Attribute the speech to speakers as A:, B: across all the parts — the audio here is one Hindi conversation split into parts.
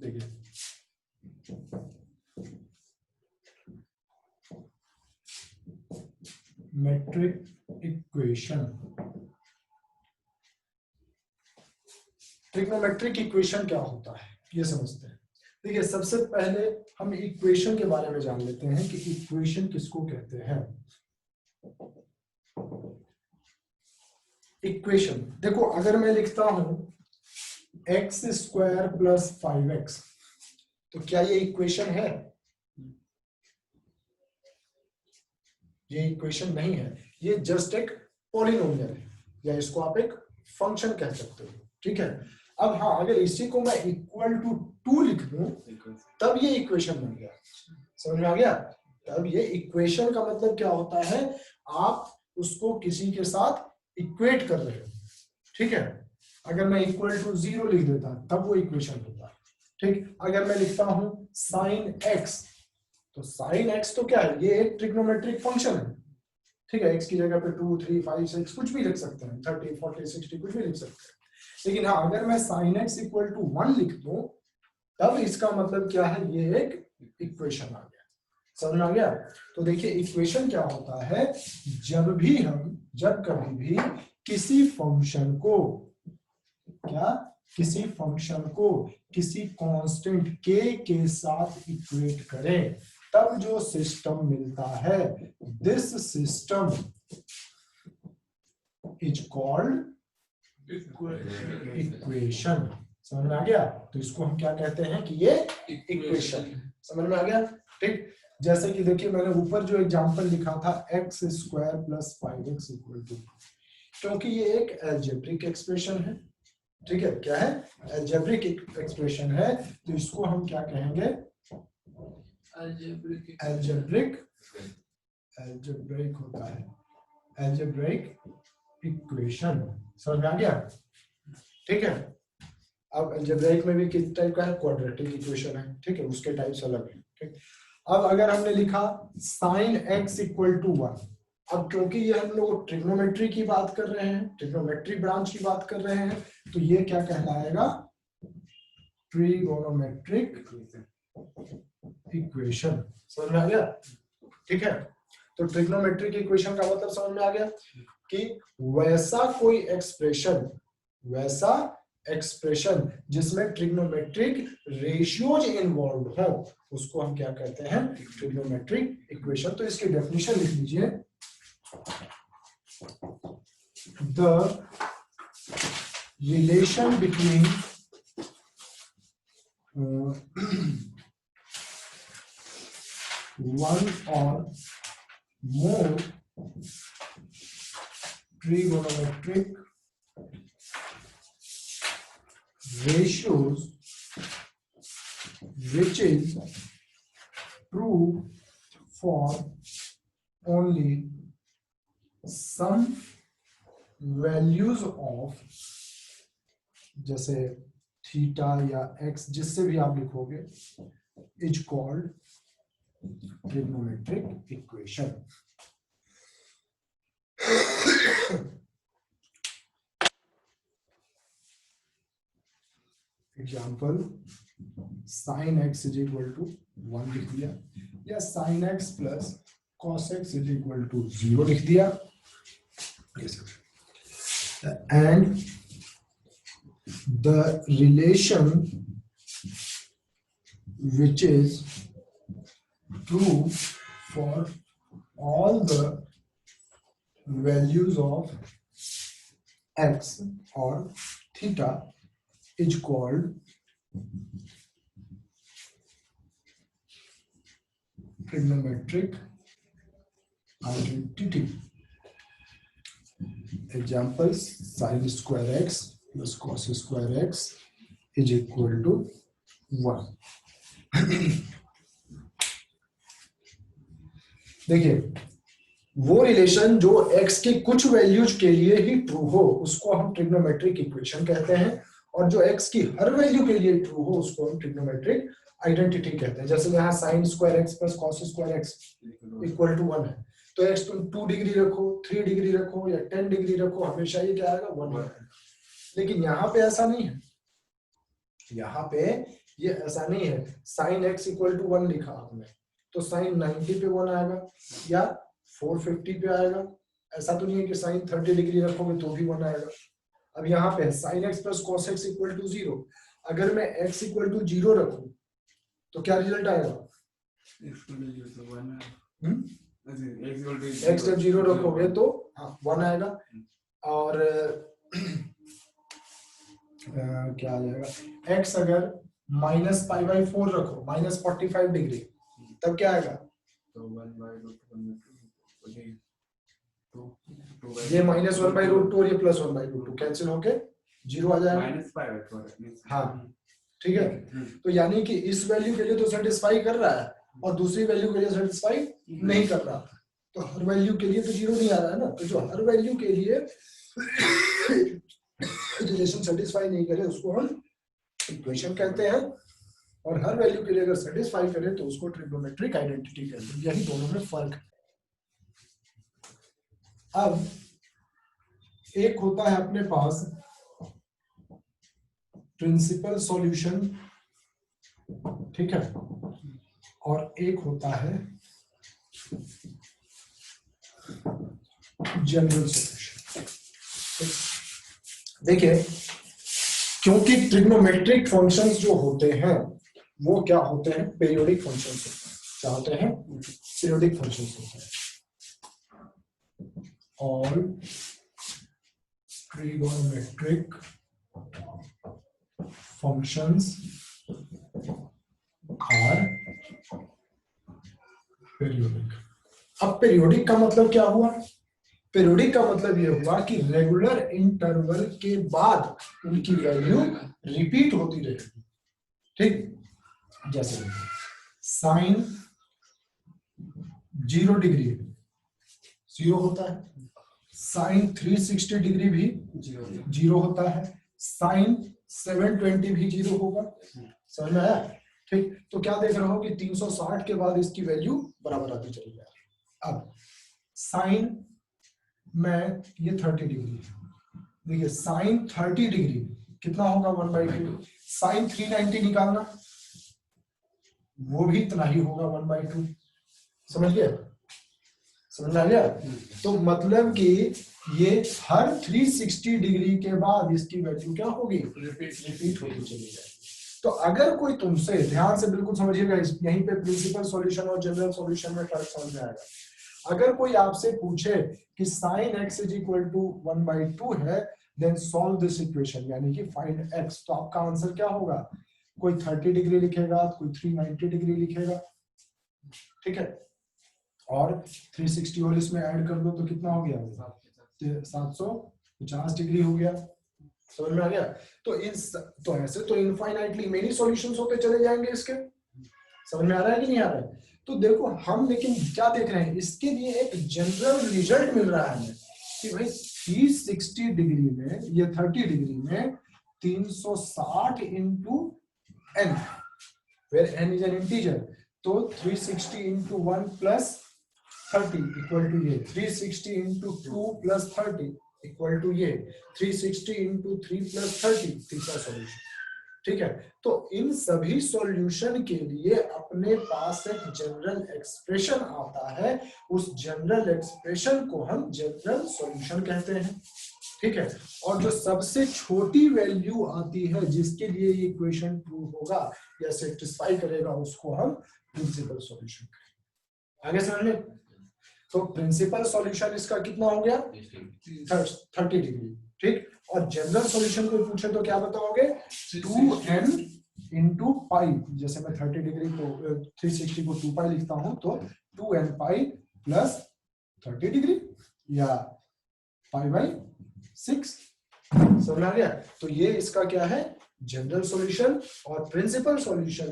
A: देखिए मेट्रिक इक्वेशन, ट्रिग्नोमेट्रिक इक्वेशन क्या होता है ये समझते हैं। देखिए सबसे पहले हम इक्वेशन के बारे में जान लेते हैं कि इक्वेशन किसको कहते हैं। इक्वेशन देखो, अगर मैं लिखता हूं एक्स स्क्वायर प्लस 5x, तो क्या ये इक्वेशन है? ये इक्वेशन नहीं है, ये जस्ट एक पॉलिनोमियल है, या इसको आप एक फंक्शन कह सकते हो। ठीक है, अब हाँ, अगर इसी को मैं इक्वल टू 2 लिख दूं तब ये इक्वेशन बन गया। समझ में आ गया? तब ये इक्वेशन का मतलब क्या होता है, आप उसको किसी के साथ इक्वेट कर रहे हो। ठीक है, अगर मैं इक्वल टू 0 लिख देता तब वो इक्वेशन होता है। ठीक, अगर मैं लिखता हूं साइन एक्स, तो साइन एक्स तो क्या है, ये एक ट्रिग्नोमेट्रिक फंक्शन है। ठीक है, एक्स की जगह पे 2, 3, 5, 6 कुछ भी लिख सकते हैं, 30, 40, 60 कुछ भी लिख सकते हैं। लेकिन हाँ, अगर मैं साइन एक्स इक्वल टू 1 लिख दूं तब इसका मतलब क्या है, ये एक इक्वेशन आ गया। समझ में आ गया? तो देखिए इक्वेशन क्या होता है, जब कभी भी किसी फंक्शन को, क्या, किसी फंक्शन को किसी कांस्टेंट के साथ इक्वेट करें तब जो सिस्टम मिलता है, this system is called equation. समझ में आ गया? तो इसको हम क्या कहते हैं कि ये इक्वेशन। समझ में आ गया? ठीक, जैसे कि देखिए मैंने ऊपर जो एग्जांपल लिखा था x square plus 5x equal to, क्योंकि ये एक अलजेब्रिक एक्सप्रेशन है। ठीक है, क्या है, अलजेब्रिक एक्सप्रेशन है, तो इसको हम क्या कहेंगे, अलजेब्रिक होता है, अलजेब्रिक इक्वेशन। समझ में आ गया? ठीक है, अब अलजेब्रिक में भी किस टाइप का है, क्वाड्रेटिक इक्वेशन है। ठीक है, उसके टाइप्स अलग है। ठीक, अब अगर हमने लिखा साइन एक्स इक्वल टू 1, अब क्योंकि ये हम लोग ट्रिग्नोमेट्री की बात कर रहे हैं, ट्रिग्नोमेट्री ब्रांच की बात कर रहे हैं, तो ये क्या कहलाएगा, ट्रिगोनोमेट्रिक इक्वेशन। समझ में आ गया? ठीक है, तो ट्रिग्नोमेट्रिक इक्वेशन का मतलब समझ में आ गया कि वैसा कोई एक्सप्रेशन, वैसा एक्सप्रेशन जिसमें ट्रिग्नोमेट्रिक रेशियोज इन्वॉल्व हो, उसको हम क्या कहते हैं, ट्रिग्नोमेट्रिक इक्वेशन। तो इसकी डेफिनेशन लिख लीजिए, the relation between one or more trigonometric ratios which is true for only some values of, जैसे थीटा या एक्स, जिससे भी आप लिखोगे, is called trigonometric equation. Example, sine x is equal to 1 लिख दिया, या sine x plus cos x is equal to 0 लिख दिया, and the relation which is true for all the values of x or theta is called trigonometric identity. Examples, sin square x plus cos square x is equal to 1. देखिए, वो रिलेशन जो x की कुछ वैल्यूज के लिए ही ट्रू हो उसको हम ट्रिग्नोमेट्रिक इक्वेशन कहते हैं, और जो x की हर वैल्यू के लिए ट्रू हो उसको हम ट्रिग्नोमेट्रिक आइडेंटिटी कहते हैं। जैसे यहाँ sine square x plus cos square x equal to 1 है, तो x तुम 2 डिग्री रखो, 3 डिग्री रखो या 10 डिग्री रखो, हमेशा ये क्या आएगा, 1 आएगा। लेकिन यहाँ पे ऐसा नहीं है, यहाँ पे ये ऐसा नहीं है sin x इक्वल टू 1 लिखा आपने तो sin 90 पे 1 आएगा या 450 पे आएगा, ऐसा तो नहीं है कि sin 30 डिग्री रखोगे तो भी 1 आएगा। अब यहाँ पे sin x plus cos x equal to 0, अगर मैं x इक्वल टू 0 रखूं तो क्या रिजल्ट आएगा? x जब 0 रखोगे तो 1 आएगा और क्या आ जाएगा x अगर माइनस पाई बाई 4 रखो माइनस 45 डिग्री तब क्या आएगा? तो 1/√2 ये माइनस 1/√2 और ये प्लस 1/√2 कैंसिल होके 0 आ जाएगा। हाँ ठीक है, तो यानी कि इस वैल्यू के लिए तो सेटिस्फाई कर रहा है और दूसरी वैल्यू के लिए सेटिस्फाई नहीं कर रहा, तो हर वैल्यू के लिए तो 0 नहीं आ रहा है ना, तो जो हर वैल्यू के लिए रिलेशन सेटिस्फाई नहीं करे उसको हम इक्वेशन कहते हैं, और हर वैल्यू के लिए अगर सेटिस्फाई करे तो उसको ट्रिग्नोमेट्रिक आइडेंटिटी कहते हैं। यही दोनों में फर्क है। अब एक होता है अपने पास प्रिंसिपल सॉल्यूशन, ठीक है, और एक होता है जनरल सॉल्यूशन। देखिए क्योंकि ट्रिग्नोमेट्रिक फंक्शंस जो होते हैं वो क्या होते हैं? पीरियोडिक फंक्शंस होते हैं। क्या होते हैं? पीरियोडिक फंक्शंस होते हैं। All trigonometric functions are periodic. अब पीरियोडिक का मतलब क्या हुआ? पीरियोडिक का मतलब ये हुआ कि रेगुलर इंटरवल के बाद उनकी वैल्यू रिपीट होती रहेगी। ठीक, जैसे साइन 0 डिग्री 0 होता है, साइन 360 डिग्री भी 0 होता है, साइन 720 भी 0 होगा। समझ में आया? ठीक, तो क्या देख रहा हो कि 360 के बाद इसकी वैल्यू बराबर आती चली जाए। अब साइन में ये 30 डिग्री, देखिए साइन 30 डिग्री कितना होगा? 1/2। साइन 390 निकालना वो भी इतना ही होगा 1/2। समझ गया? समझ आ गया? तो मतलब कि ये हर 360 डिग्री के बाद इसकी वैल्यू क्या होगी? रिपीट होती चली जाएगी। तो अगर कोई तुमसे, ध्यान से बिल्कुल समझिएगा, यहीं पे प्रिंसिपल सॉल्यूशन और जनरल सॉल्यूशन में फर्क समझ में आएगा। अगर कोई आपसे पूछे कि sin x is equal to 1/2 है, देन सॉल्व दिस इक्वेशन, यानी कि फाइंड x, तो आपका आंसर क्या होगा? कोई 30 डिग्री लिखेगा, कोई 390 डिग्री लिखेगा, ठीक है, और 360 और इसमें ऐड कर दो तो कितना हो गया? 750 डिग्री हो गया। समझ में आ गया? तो ऐसे तो इनफाइनाइटली मेनी सॉल्यूशंस होते चले जाएंगे इसके। समझ में आ रहा है कि नहीं आ रहा है? तो देखो हम लेकिन क्या देख रहे हैं, इसके लिए एक जनरल रिजल्ट मिल रहा है हमें कि भाई 360 डिग्री में, ये 30 डिग्री में 360 into n, where n is an integer, तो 360 इंटू 1 प्लस 30 इक्वल टू ये 360 इंटू 2 प्लस 30 इक्वल टू ये 360 इंटू 3 प्लस 30, तीसरा सॉल्यूशन। ठीक है, तो इन सभी सॉल्यूशन के लिए अपने पास एक जनरल एक्सप्रेशन आता है, उस जनरल एक्सप्रेशन को हम जनरल सॉल्यूशन कहते हैं। ठीक है, और जो सबसे छोटी वैल्यू आती है जिसके लिए ये इक्वेशन प्रूव होगा या सेटिस्फाई करेगा, उसको हम प्रिंसिपल सॉल्यूशन कहेंगे। आगे समझ लें, तो प्रिंसिपल सॉल्यूशन इसका कितना हो गया? 30 डिग्री। ठीक, और जनरल सॉल्यूशन को पूछे तो क्या बताओगे? 2n इंटू पाई, जैसे मैं 30 डिग्री को 360 को 2 पाई लिखता हूं, तो 2n पाई प्लस 30 डिग्री या पाई बाई 6। समझ आ गया? तो ये इसका क्या है? जनरल सॉल्यूशन, और प्रिंसिपल सॉल्यूशन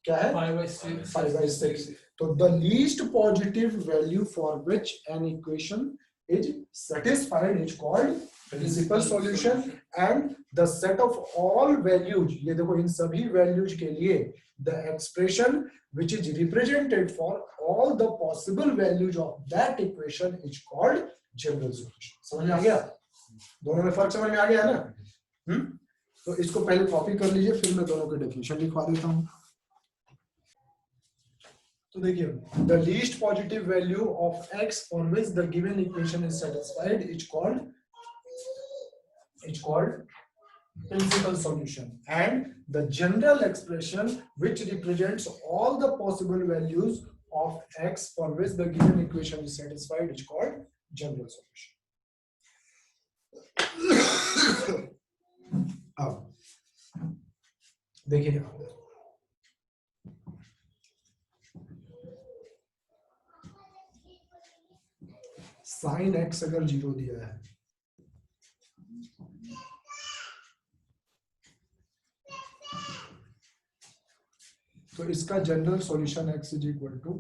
A: क्या है? 5/6। तो the least positive value for which an equation is satisfied is called principal solution, and the set of all values, ये देखो इन सभी values के लिए the expression which is represented for all the possible values of that equation is called general solution। समझ में आ गया? दोनों में फर्क समझ में आ गया ना? तो इसको पहले कॉपी कर लीजिए, फिर मैं दोनों के डेफिनेशन लिखवा देता हूँ। तो देखिए, the least positive value of x for which the given equation is satisfied is called principal solution, and the general expression which represents all the possible values of x for which the given equation is satisfied is called general solution. अब देखिए यहां पर sin x अगर 0 दिया है तो इसका general solution x is equal to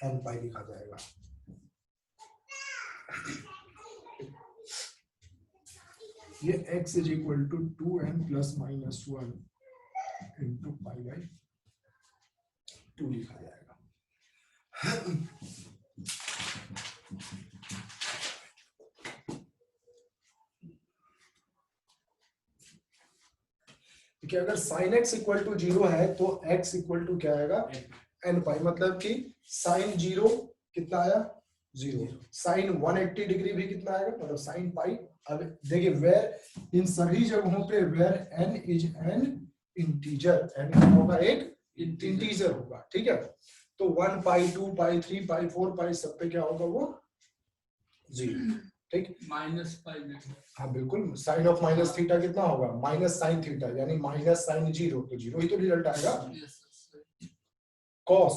A: n pi लिखा जाएगा। ये x is equal to 2n plus minus 1 into pi by 2 लिखा जाएगा। कि अगर sin x इक्वल टू 0 है तो x इक्वल टू क्या आएगा n पाई, मतलब कि sin 0 कितना आया 0, sin 180 डिग्री भी कितना आएगा मतलब sin पाई। अब देखिए वेयर इन सभी जगहों पे where n is an integer, n क्या होगा एक इंटीजर होगा, ठीक है। तो 1 पाई 2 पाई 3 पाई 4 पाई सब पे क्या होगा वो 0, ठीक।
B: माइनस पाई,
A: हाँ बिल्कुल, साइन ऑफ माइनस थीटा कितना होगा माइनस साइन थीटा, यानी माइनस साइन 0, तो 0 ही तो रिजल्ट आएगा। कॉस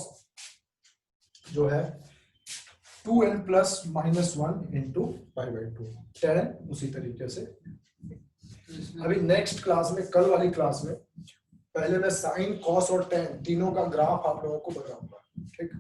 A: जो है 2n plus minus 1 into pi by 2, tan उसी तरीके से। अभी नेक्स्ट क्लास में, कल वाली क्लास में पहले मैं साइन कॉस और tan तीनों का ग्राफ आप लोगों को बताऊंगा, ठीक।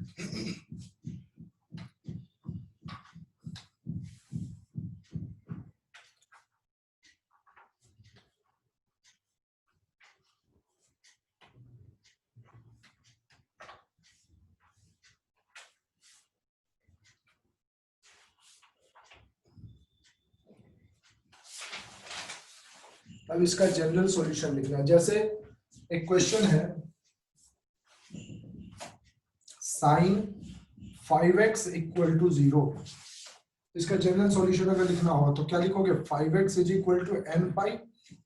A: अब इसका जनरल सॉल्यूशन लिखना है। जैसे एक क्वेश्चन है साइन 5x इक्वल टू 0, इसका जनरल सॉल्यूशन अगर लिखना हो तो क्या लिखोगे 5x is equal to n pi,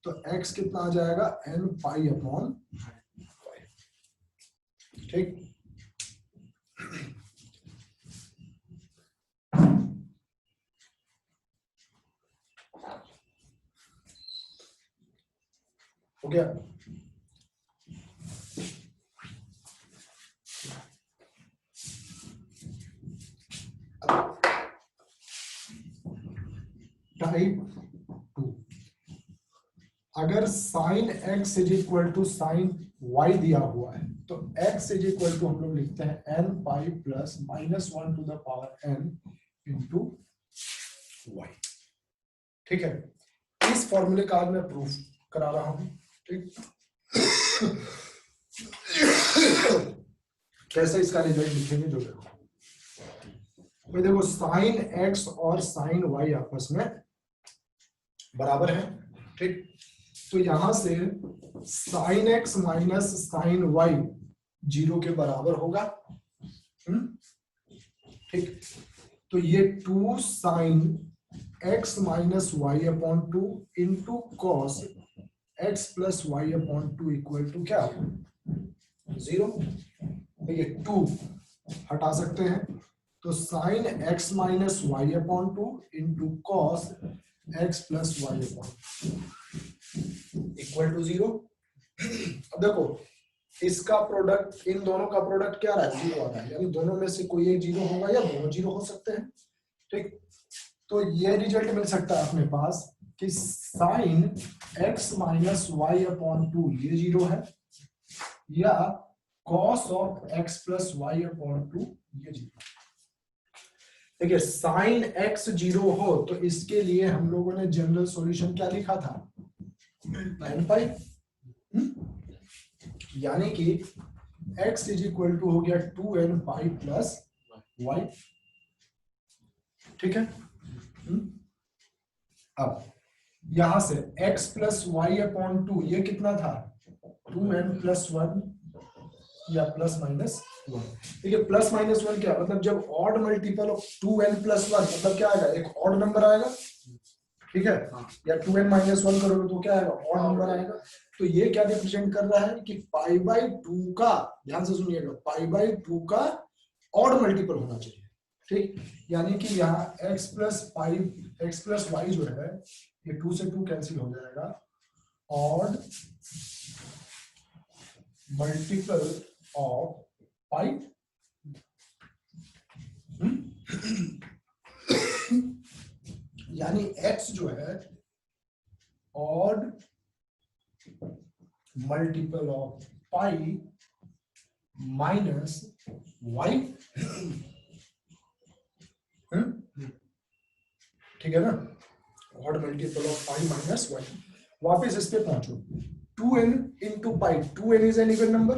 A: तो x कितना आ जाएगा n पाई अपॉन 5, ठीक। हो गया। टाइप 2, अगर sine x is equal to sine y दिया हुआ है तो x इज इक्वल टू हम लोग लिखते हैं n pi plus minus 1 to the power n into y, ठीक है। इस फॉर्मूले का आज मैं प्रूफ करा रहा हूं, ठीक। कैसे इसका रिजल्ट लिखेंगे जो देखो भाई, देखो साइन x और साइन y आपस में बराबर है, ठीक। तो यहां से sine x minus sine y 0 के बराबर होगा, ठीक। तो ये 2 sine x minus y upon 2 into cos x plus y upon 2 equal to क्या 0। तो ये 2 हटा सकते हैं, तो sine x minus y upon 2 into cos x plus y upon equal to 0। अब देखो इसका प्रोडक्ट, इन दोनों का प्रोडक्ट क्या रहा है 0 आ रहा है, यानी दोनों में से कोई एक 0 होगा या दोनों 0 हो सकते हैं, ठीक। तो ये रिजल्ट मिल सकता है अपने पास कि sine x minus y upon 2 ये 0 है, या cos of x plus y upon 2 ये 0। देखिए साइन x 0 हो तो इसके लिए हम लोगों ने जनरल सॉल्यूशन क्या लिखा था n पाई, यानी कि x इज इक्वल टू हो गया 2n पाई प्लस y, ठीक है। अब यहां से x प्लस वाई अपॉन 2 ये कितना था 2n+1 या प्लस माइनस 1। ठीक है, प्लस माइनस 1 क्या मतलब जब ऑड मल्टीपल ऑफ 2n+1 मतलब क्या आएगा एक ऑड नंबर आएगा, ठीक है, या 2n-1 करोगे तो क्या आएगा ऑड नंबर आएगा। तो ये क्या रिप्रेजेंट कर रहा है कि π/2 का, ध्यान से सुनिएगा, π/2 का ऑड मल्टीपल होना चाहिए। ठीक, यानी कि यहाँ x प्लस वाई जो है ये 2 से 2 कैंसिल हो जाएगा, ऑड मल्टीपल ऑफ पाई, यानी x जो है odd multiple of pi minus y. ठीक है ना, odd multiple of pi minus y. वापिस इस पे पहुंचो, 2n into pi, 2n is an even number,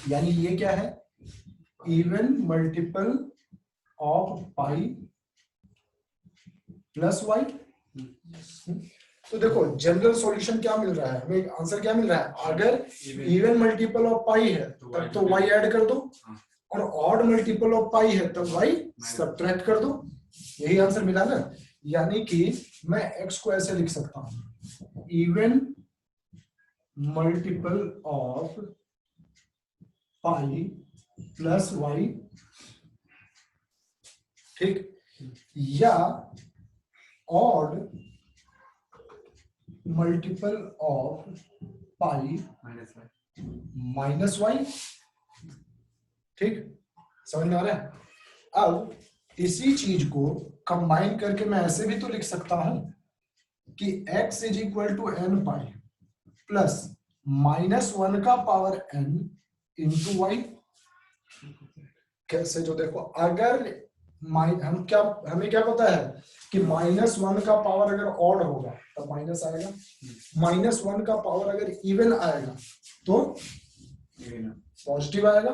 A: यानी ये क्या है even multiple of pi plus y. तो देखो जनरल सॉल्यूशन क्या मिल रहा है हमें, आंसर क्या मिल रहा है, अगर इवन मल्टीपल ऑफ पाई है तब तो वाई ऐड कर दो, और ऑड मल्टीपल ऑफ पाई है तब वाई सब्ट्रैक्ट कर दो, यही आंसर मिला ना। यानी कि मैं x को ऐसे लिख सकता हूं, even multiple of pi plus y, ठीक, या odd multiple of pi minus y. ठीक, समझ में आ रहा है। अब इसी चीज को कंबाइन करके मैं ऐसे भी तो लिख सकता हूं कि x is equal to n pi plus -1 का पावर n इंटू वाई। कैसे, जो देखो अगर हमें क्या पता है कि -1 का पावर अगर ऑड होगा तो माइनस आएगा, -1 का पावर अगर इवन आएगा तो पॉजिटिव आएगा।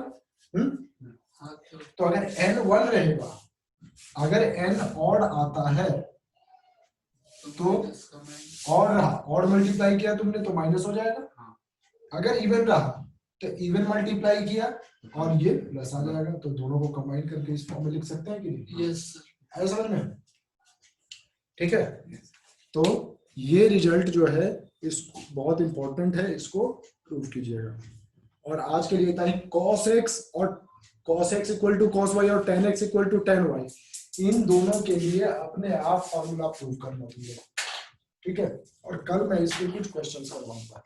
A: तो अगर n 1 रहेगा, अगर n ऑड आता है तो ऑड मल्टीप्लाई किया तुमने तो माइनस हो जाएगा, अगर इवन रहा तो इवन मल्टीप्लाई किया और ये प्लस आ जाएगा। तो दोनों को कंबाइन करके इस फॉर्म में लिख सकते हैं कि नहीं? यस सर, समझ में, ठीक है। तो ये रिजल्ट जो है इसको बहुत इंपॉर्टेंट है, इसको प्रूव कीजिएगा। और आज के लिए इतना ही। cos x और cos x equal to cos y और tan x equal to tan y, इन दोनों के लिए अपने आप फॉर्मूला प्रूव करना होगा, ठीक है। और कल मैं इसके कुछ क्वेश्चंस करवाऊंगा।